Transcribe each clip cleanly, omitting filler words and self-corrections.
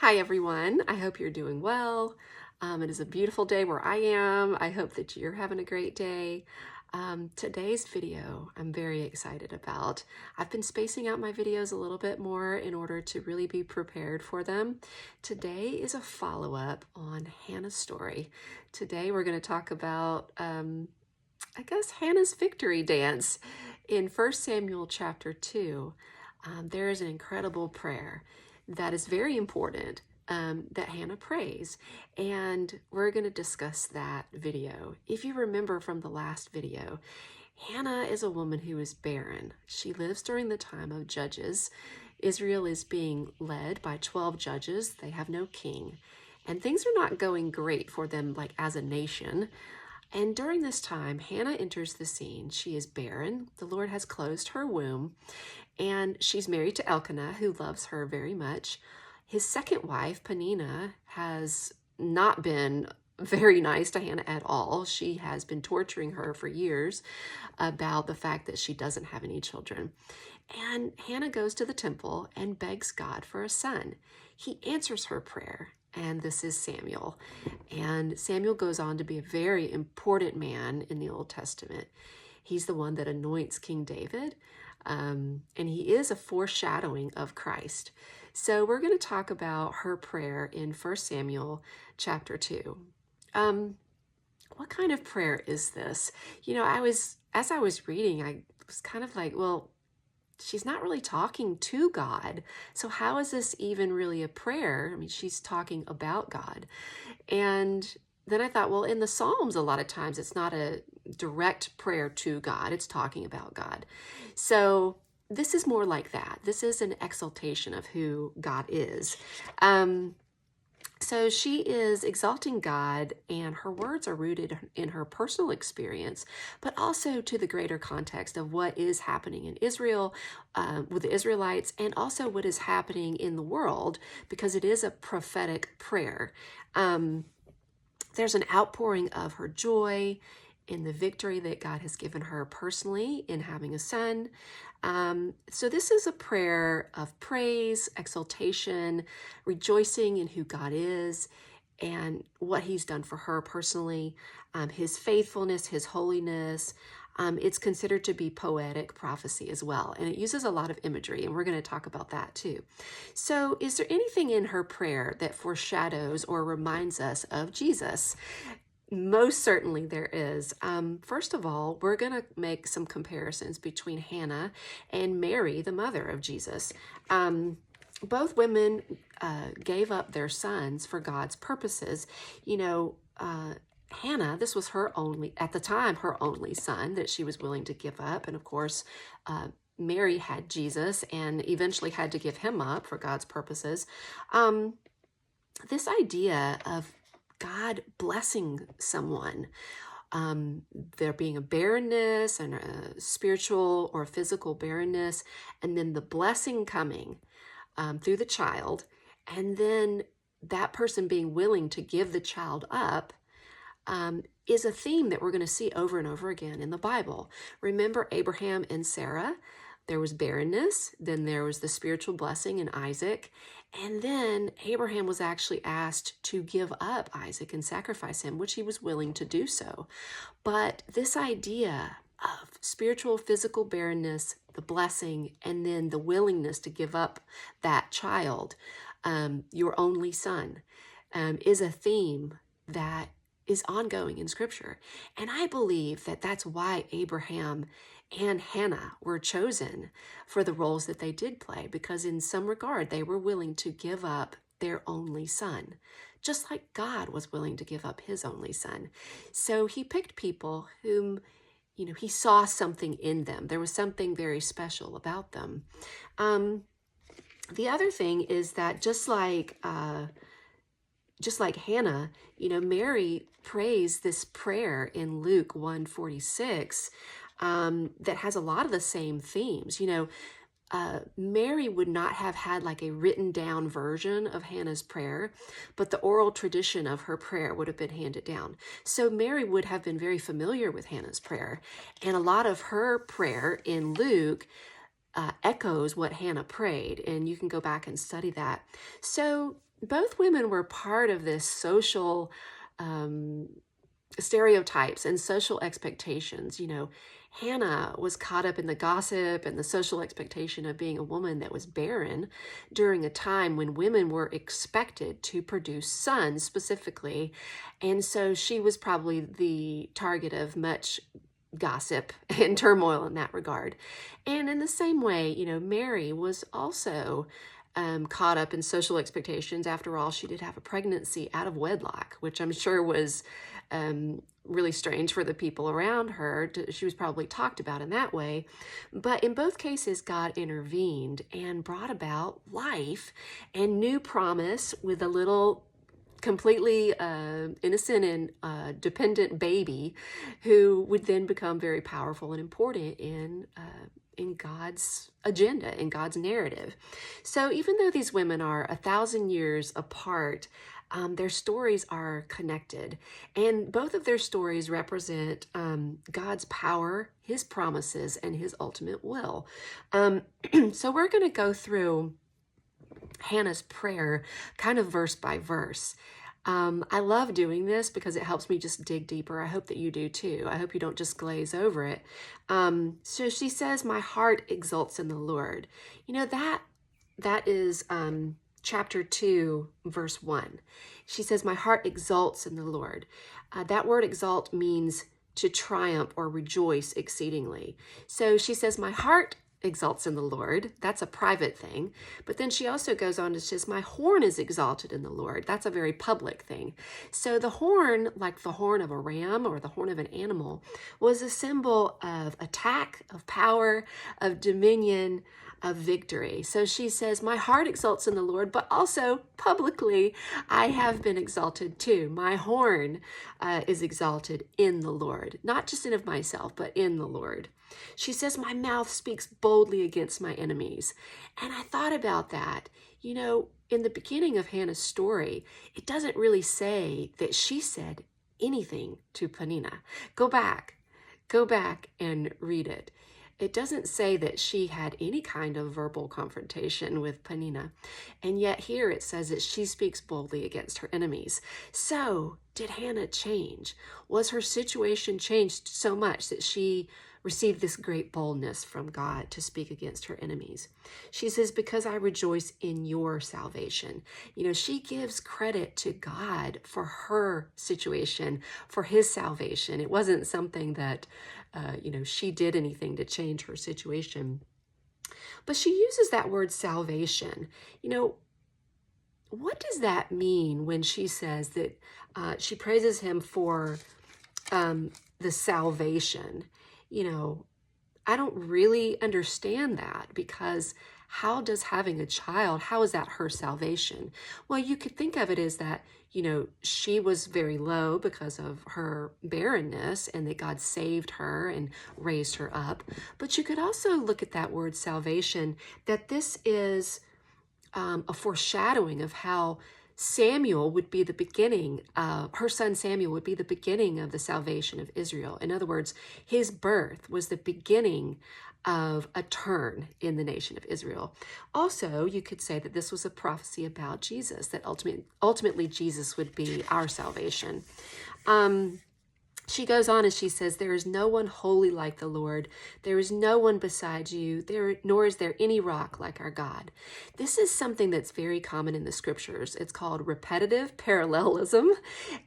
Hi, everyone. I hope you're doing well. It is a beautiful day where I am. I hope that you're having a great day. Today's video, I'm very excited about. I've been spacing out my videos a little bit more in order to really be prepared for them. Today is a follow-up on Hannah's story. Today we're going to talk about, I guess, Hannah's victory dance. In 1 Samuel chapter 2, there is an incredible prayer that is very important that Hannah prays. And we're going to discuss that video. If you remember from the last video, Hannah is a woman who is barren. She lives during the time of judges. Israel is being led by 12 judges. They have no king. And things are not going great for them, like as a nation. And during this time, Hannah enters the scene. She is barren. The Lord has closed her womb. And she's married to Elkanah, who loves her very much. His second wife, Peninnah, has not been very nice to Hannah at all. She has been torturing her for years about the fact that she doesn't have any children. And Hannah goes to the temple and begs God for a son. He answers her prayer, and this is Samuel. And Samuel goes on to be a very important man in the Old Testament. He's the one that anoints King David, and he is a foreshadowing of Christ. So we're going to talk about her prayer in 1 Samuel chapter 2. What kind of prayer is this? As I was reading, I was kind of like, well, she's not really talking to God. So how is this even really a prayer? I mean, she's talking about God. And then I thought, well, in the Psalms, a lot of times it's not a direct prayer to God. It's talking about God. So this is more like that. This is an exaltation of who God is. So she is exalting God, and her words are rooted in her personal experience, but also to the greater context of what is happening in Israel with the Israelites, and also what is happening in the world, because it is a prophetic prayer. There's an outpouring of her joy in the victory that God has given her personally in having a son. So this is a prayer of praise, exaltation, rejoicing in who God is and what he's done for her personally, his faithfulness, his holiness. It's considered to be poetic prophecy as well, and it uses a lot of imagery, and we're going to talk about that too. So is there anything in her prayer that foreshadows or reminds us of Jesus? Most certainly there is. First of all, we're going to make some comparisons between Hannah and Mary, the mother of Jesus. Both women gave up their sons for God's purposes. Hannah, this was her only, at the time, her only son that she was willing to give up. And of course, Mary had Jesus and eventually had to give him up for God's purposes. This idea of God blessing someone, there being a barrenness and a spiritual or physical barrenness, and then the blessing coming through the child, and then that person being willing to give the child up, is a theme that we're going to see over and over again in the Bible. Remember Abraham and Sarah? There was barrenness, then there was the spiritual blessing in Isaac, and then Abraham was actually asked to give up Isaac and sacrifice him, which he was willing to do so. But this idea of spiritual, physical barrenness, the blessing, and then the willingness to give up that child, your only son, is a theme that is ongoing in Scripture. And I believe that that's why Abraham and Hannah were chosen for the roles that they did play, because in some regard, they were willing to give up their only son, just like God was willing to give up his only son. So he picked people whom, he saw something in them. There was something very special about them. The other thing is that just like Hannah, Mary prays this prayer in Luke 1:46 that has a lot of the same themes. Mary would not have had like a written down version of Hannah's prayer, but the oral tradition of her prayer would have been handed down. So Mary would have been very familiar with Hannah's prayer, and a lot of her prayer in Luke echoes what Hannah prayed, and you can go back and study that. So both women were part of this social um, stereotypes and social expectations. Hannah was caught up in the gossip and the social expectation of being a woman that was barren during a time when women were expected to produce sons specifically. And so she was probably the target of much gossip and turmoil in that regard. And in the same way, Mary was also caught up in social expectations. After all, she did have a pregnancy out of wedlock, which I'm sure was really strange for the people around her. She was probably talked about in that way. But in both cases, God intervened and brought about life and new promise with a little completely innocent and dependent baby who would then become very powerful and important in God's agenda, in God's narrative. So even though these women are 1,000 years apart, their stories are connected, and both of their stories represent God's power, his promises, and his ultimate will. So we're going to go through Hannah's prayer kind of verse by verse. I love doing this because it helps me just dig deeper. I hope that you do too. I hope you don't just glaze over it. So she says, my heart exults in the Lord. That is chapter 2, verse 1. She says, my heart exults in the Lord. That word exalt means to triumph or rejoice exceedingly. So she says, my heart exalts in the Lord. That's a private thing. But then she also goes on to say, my horn is exalted in the Lord. That's a very public thing. So the horn, like the horn of a ram or the horn of an animal, was a symbol of attack, of power, of dominion, of victory. So she says, my heart exalts in the Lord, but also publicly, I have been exalted too. My horn is exalted in the Lord, not just in of myself, but in the Lord. She says, my mouth speaks boldly against my enemies. And I thought about that. In the beginning of Hannah's story, it doesn't really say that she said anything to Peninnah. Go back and read it. It doesn't say that she had any kind of verbal confrontation with Peninnah. And yet here it says that she speaks boldly against her enemies. So did Hannah change? Was her situation changed so much that she received this great boldness from God to speak against her enemies? She says, because I rejoice in your salvation. She gives credit to God for her situation, for his salvation. It wasn't something that she did anything to change her situation. But she uses that word salvation. What does that mean when she says that she praises him for the salvation? I don't really understand that, because how does having a child, how is that her salvation? Well, you could think of it as that, she was very low because of her barrenness and that God saved her and raised her up. But you could also look at that word salvation, that this is a foreshadowing of how Samuel would be the beginning, her son Samuel would be the beginning of the salvation of Israel. In other words, his birth was the beginning of a turn in the nation of Israel. Also, you could say that this was a prophecy about Jesus, that ultimately Jesus would be our salvation. She goes on and she says, there is no one holy like the Lord. There is no one beside you, nor is there any rock like our God. This is something that's very common in the scriptures. It's called repetitive parallelism.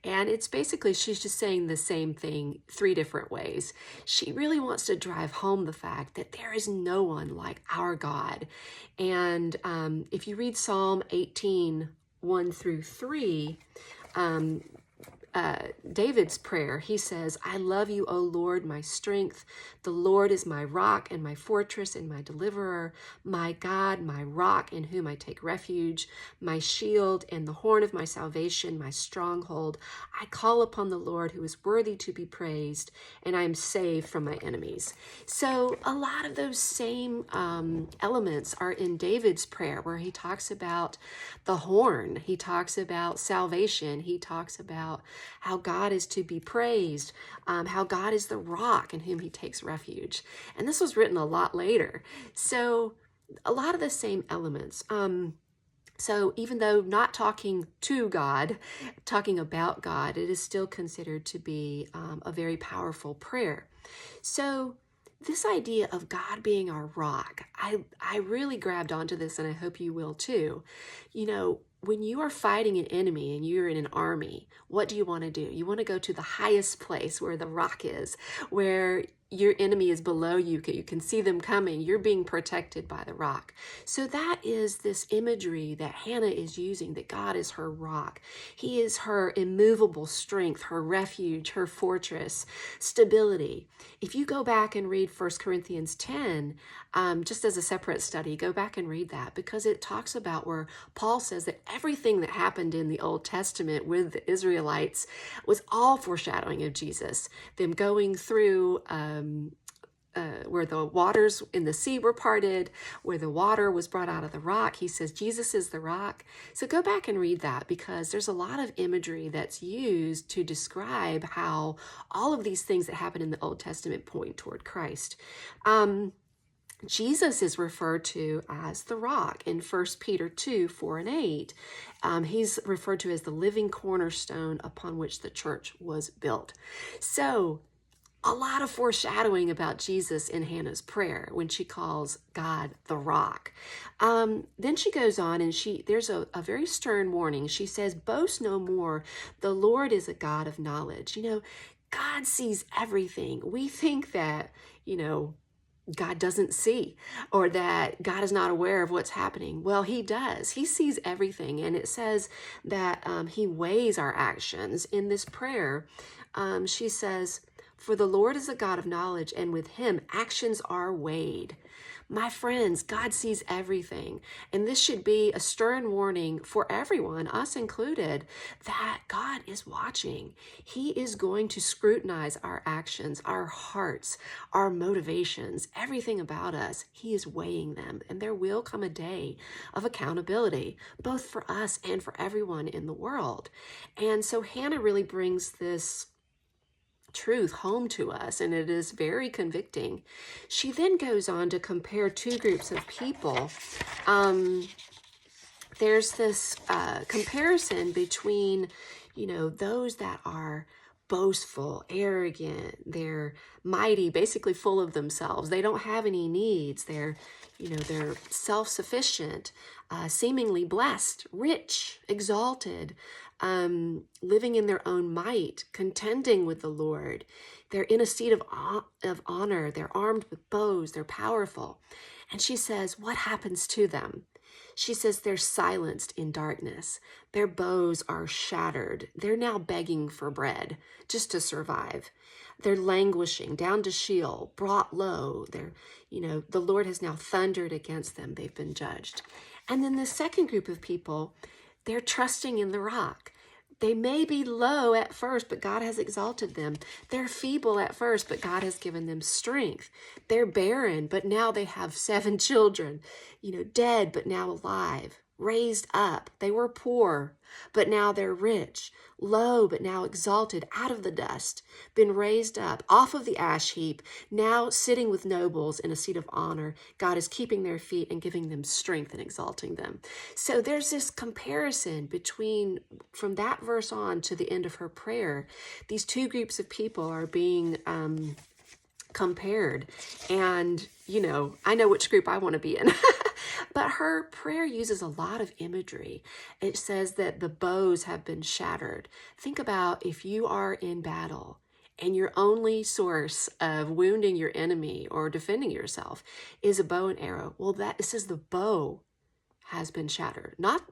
And it's basically, she's just saying the same thing 3 different ways. She really wants to drive home the fact that there is no one like our God. And if you read Psalm 18, 1 through 3, David's prayer, he says, I love you, O Lord, my strength. The Lord is my rock and my fortress and my deliverer, my God, my rock in whom I take refuge, my shield and the horn of my salvation, my stronghold. I call upon the Lord who is worthy to be praised, and I am saved from my enemies. So a lot of those same elements are in David's prayer, where he talks about the horn, he talks about salvation, he talks about how God is to be praised, how God is the rock in whom he takes refuge. And this was written a lot later. So a lot of the same elements. So even though not talking to God, talking about God, it is still considered to be a very powerful prayer. So this idea of God being our rock, I really grabbed onto this, and I hope you will too. You know, when you are fighting an enemy and you're in an army, what do you want to do? You want to go to the highest place where the rock is, where your enemy is below you. You can see them coming. You're being protected by the rock. So that is this imagery that Hannah is using, that God is her rock. He is her immovable strength, her refuge, her fortress, stability. If you go back and read 1 Corinthians 10, just as a separate study, go back and read that, because it talks about where Paul says that everything that happened in the Old Testament with the Israelites was all foreshadowing of Jesus, them going through where the waters in the sea were parted, where the water was brought out of the rock. He says Jesus is the rock. So go back and read that, because there's a lot of imagery that's used to describe how all of these things that happen in the Old Testament point toward Christ. Jesus is referred to as the rock in 1 Peter 2, 4 and 8. He's referred to as the living cornerstone upon which the church was built. So a lot of foreshadowing about Jesus in Hannah's prayer when she calls God the rock. Then she goes on, and there's a very stern warning. She says, "Boast no more. The Lord is a God of knowledge." You know, God sees everything. We think that, God doesn't see, or that God is not aware of what's happening. Well, he does. He sees everything. And it says that he weighs our actions. In this prayer, she says, "For the Lord is a God of knowledge, and with him actions are weighed." My friends, God sees everything. And this should be a stern warning for everyone, us included, that God is watching. He is going to scrutinize our actions, our hearts, our motivations, everything about us. He is weighing them. And there will come a day of accountability, both for us and for everyone in the world. And so Hannah really brings this truth home to us, and it is very convicting. She then goes on to compare two groups of people. There's this comparison between, those that are boastful, arrogant, they're mighty, basically full of themselves. They don't have any needs. They're self-sufficient, seemingly blessed, rich, exalted, living in their own might, contending with the Lord. They're in a seat of honor. They're armed with bows. They're powerful. And she says, what happens to them? She says they're silenced in darkness. Their bows are shattered. They're now begging for bread just to survive. They're languishing down to Sheol, brought low. The Lord has now thundered against them. They've been judged. And then the second group of people, they're trusting in the rock. They may be low at first, but God has exalted them. They're feeble at first, but God has given them strength. They're barren, but now they have 7 children, dead, but now alive, raised up. They were poor, but now they're rich, low, but now exalted out of the dust, been raised up off of the ash heap, now sitting with nobles in a seat of honor. God is keeping their feet and giving them strength and exalting them. So there's this comparison from that verse on to the end of her prayer. These two groups of people are being compared. And, I know which group I want to be in. But her prayer uses a lot of imagery. It says that the bows have been shattered. Think about if you are in battle and your only source of wounding your enemy or defending yourself is a bow and arrow. Well, it says the bow has been shattered. Not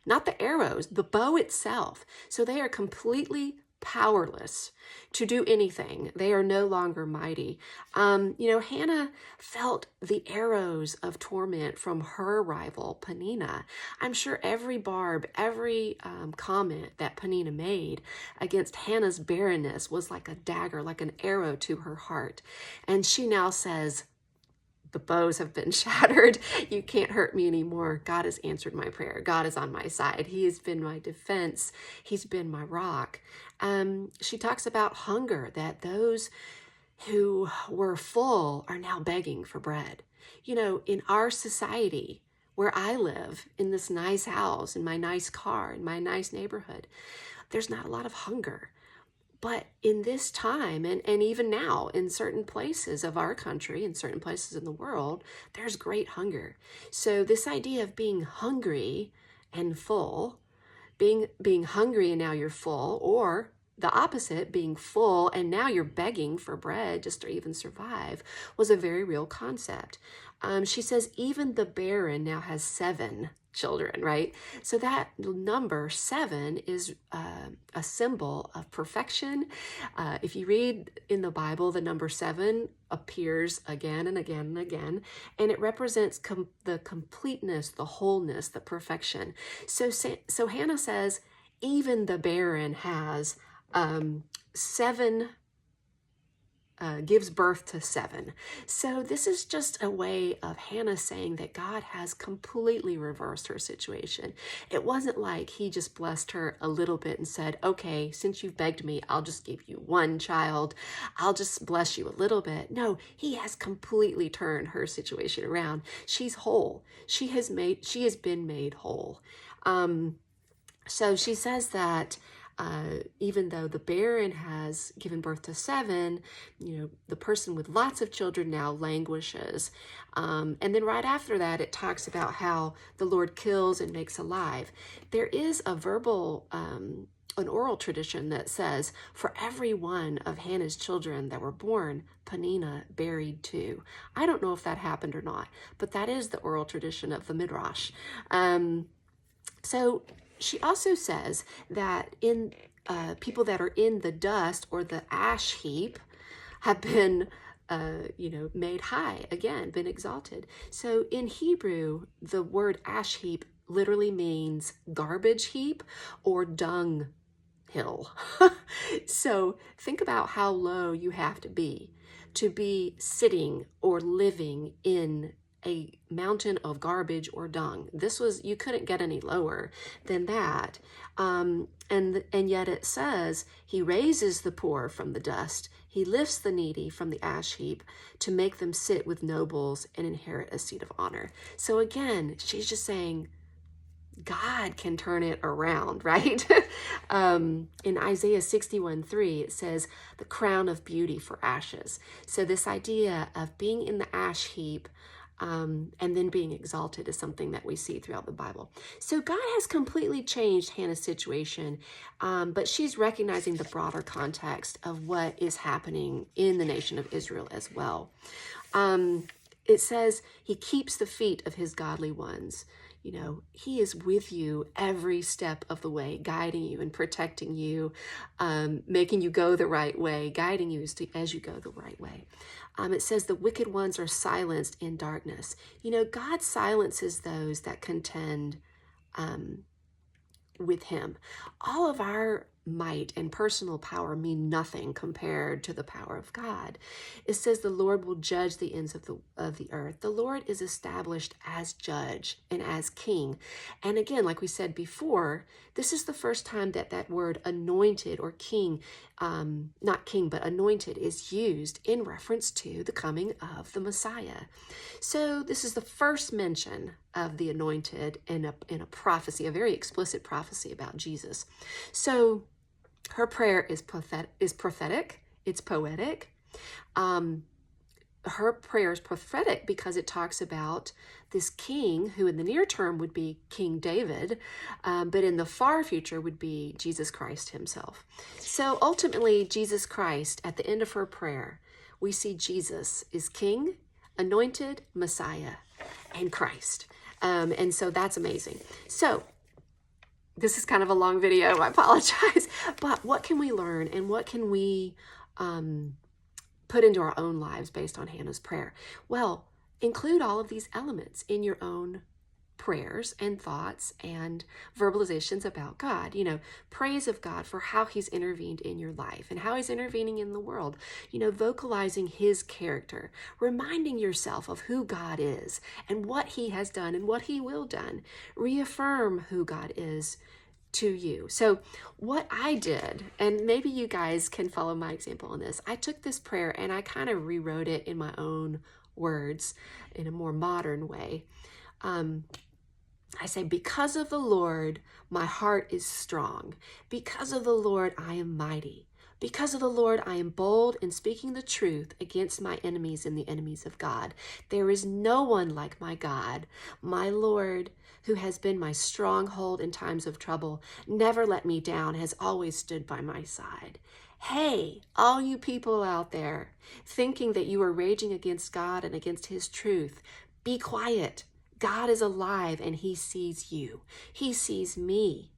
the arrows, the bow itself. So they are completely powerless to do anything. They are no longer mighty. Hannah felt the arrows of torment from her rival, Peninnah. I'm sure every barb, every comment that Peninnah made against Hannah's barrenness was like a dagger, like an arrow to her heart. And she now says, the bows have been shattered. You can't hurt me anymore. God has answered my prayer. God is on my side. He has been my defense. He's been my rock. She talks about hunger, that those who were full are now begging for bread. In our society, where I live, in this nice house, in my nice car, in my nice neighborhood, there's not a lot of hunger. But in this time, and even now, in certain places of our country, in certain places in the world, there's great hunger. So this idea of being hungry and full, being hungry and now you're full, or the opposite, being full and now you're begging for bread just to even survive, was a very real concept. She says even the barren now has 7 children, right? So that number 7 is a symbol of perfection. If you read in the Bible, the number 7 appears again and again and again, and it represents the completeness, the wholeness, the perfection. So Hannah says, even the barren has 7, gives birth to 7. So this is just a way of Hannah saying that God has completely reversed her situation. It wasn't like he just blessed her a little bit and said, okay, since you've begged me, I'll just give you 1 child. I'll just bless you a little bit. No, he has completely turned her situation around. She's whole. She has been made whole. So she says that even though the barren has given birth to 7, the person with lots of children now languishes. And then right after that, it talks about how the Lord kills and makes alive. There is a verbal, an oral tradition that says, for every one of Hannah's children that were born, Peninnah buried 2. I don't know if that happened or not, but that is the oral tradition of the Midrash. So she also says that in people that are in the dust or the ash heap have been, made high again, been exalted. So in Hebrew, the word ash heap literally means garbage heap or dung hill. So think about how low you have to be sitting or living in a mountain of garbage or dung. You couldn't get any lower than that. And yet it says, he raises the poor from the dust. He lifts the needy from the ash heap to make them sit with nobles and inherit a seat of honor. So again, she's just saying, God can turn it around, right? In Isaiah 61:3, it says, the crown of beauty for ashes. So this idea of being in the ash heap, and then being exalted is something that we see throughout the Bible. So God has completely changed Hannah's situation, but she's recognizing the broader context of what is happening in the nation of Israel as well. It says he keeps the feet of his godly ones. He is with you every step of the way, guiding you and protecting you, making you go the right way, guiding you as you go the right way. It says the wicked ones are silenced in darkness. God silences those that contend with him. All of our might and personal power mean nothing compared to the power of God. It says the Lord will judge the ends of the earth. The Lord is established as judge and as king. And again, like we said before, this is the first time that word anointed or king, not king, but anointed, is used in reference to the coming of the Messiah. So this is the first mention of the anointed in a prophecy, a very explicit prophecy about Jesus. So her prayer is prophetic. It's poetic. Her prayer is prophetic because it talks about this king who in the near term would be King David, but in the far future would be Jesus Christ himself. So ultimately, Jesus Christ, at the end of her prayer, we see Jesus is King, anointed, Messiah, and Christ. And so that's amazing. So this is kind of a long video, I apologize, but what can we learn and what can we put into our own lives based on Hannah's prayer? Well, include all of these elements in your own prayers and thoughts and verbalizations about God. Praise of God for how he's intervened in your life and how he's intervening in the world. Vocalizing his character, reminding yourself of who God is and what he has done and what he will do. Reaffirm who God is to you. So what I did, and maybe you guys can follow my example on this, I took this prayer and I kind of rewrote it in my own words in a more modern way. I say, because of the Lord, my heart is strong. Because of the Lord, I am mighty. Because of the Lord, I am bold in speaking the truth against my enemies and the enemies of God. There is no one like my God, my Lord, who has been my stronghold in times of trouble, never let me down, has always stood by my side. Hey, all you people out there thinking that you are raging against God and against his truth, be quiet. God is alive and he sees you. He sees me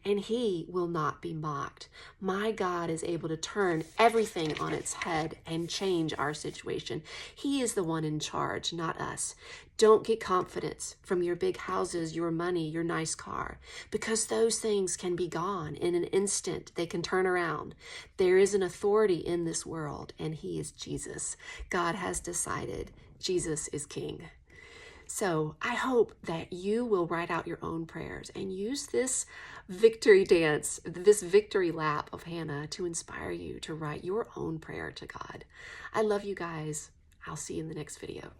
and he will not be mocked. My God is able to turn everything on its head and change our situation. He is the one in charge, not us. Don't get confidence from your big houses, your money, your nice car, because those things can be gone in an instant. They can turn around. There is an authority in this world, and he is Jesus. God has decided Jesus is king. So I hope that you will write out your own prayers and use this victory dance, this victory lap of Hannah to inspire you to write your own prayer to God. I love you guys. I'll see you in the next video.